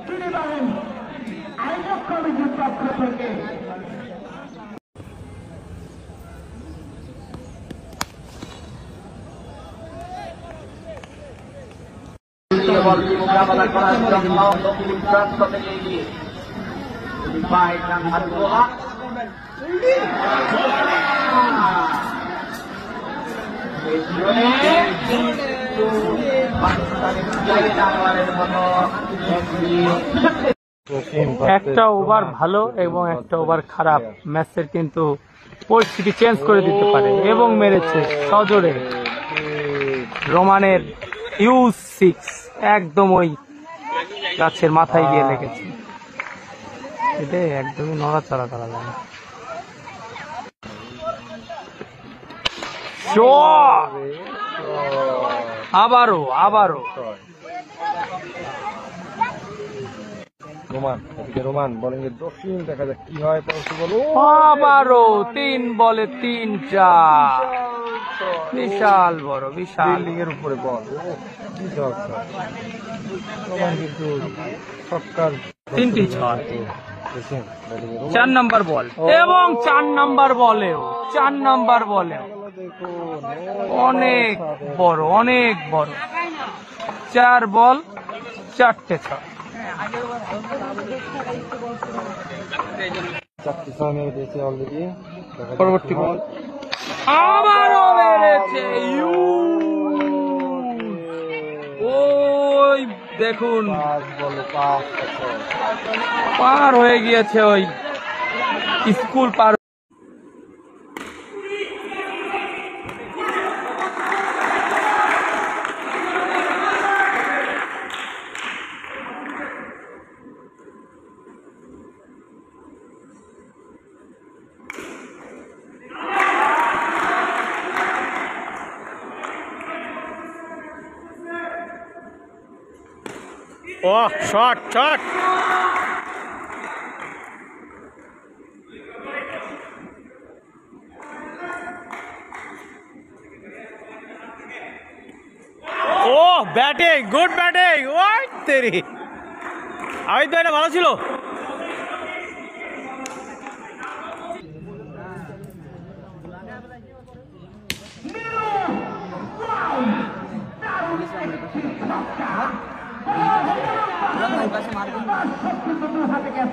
তিনি বলেন আয়োজক কমিটির পক্ষ থেকে মোকাবেলা করার জন্য দক্ষিণ প্রান্ত থেকে এগিয়ে একটা ওভার ভালো এবং একটা ওভার খারাপ ম্যাচের কিন্তু পরিস্থিতি চেঞ্জ করে দিতে পারে এবং মেরেছে সজোরে রোমানের U6 একদম ওই গাছের মাথায় গিয়ে লেগেছে। এটা একদমই নড়াচড়া করা যায় না। আবারও রোমান বোলিং এর দক্ষিণ দেখা যাক কি হয়। আবারও 3 বলে 3 চার, বিশাল বড় বিশাল এর উপরে বল রোমান কিন্তু সরকার 3টি ছয়। 4 নম্বর বল এবং 4 নম্বর বলেও অনেক বড় 4 বল 4টে ছয়। অলরেডি পরবর্তী বল আবারও মেরেছে ওই দেখুন পার হয়ে গিয়েছে ওই school per. Oh, shot! Oh, batting! Good batting! What? তেরি আমি তো এটা ভালো ছিল। হাতে ক্যাচ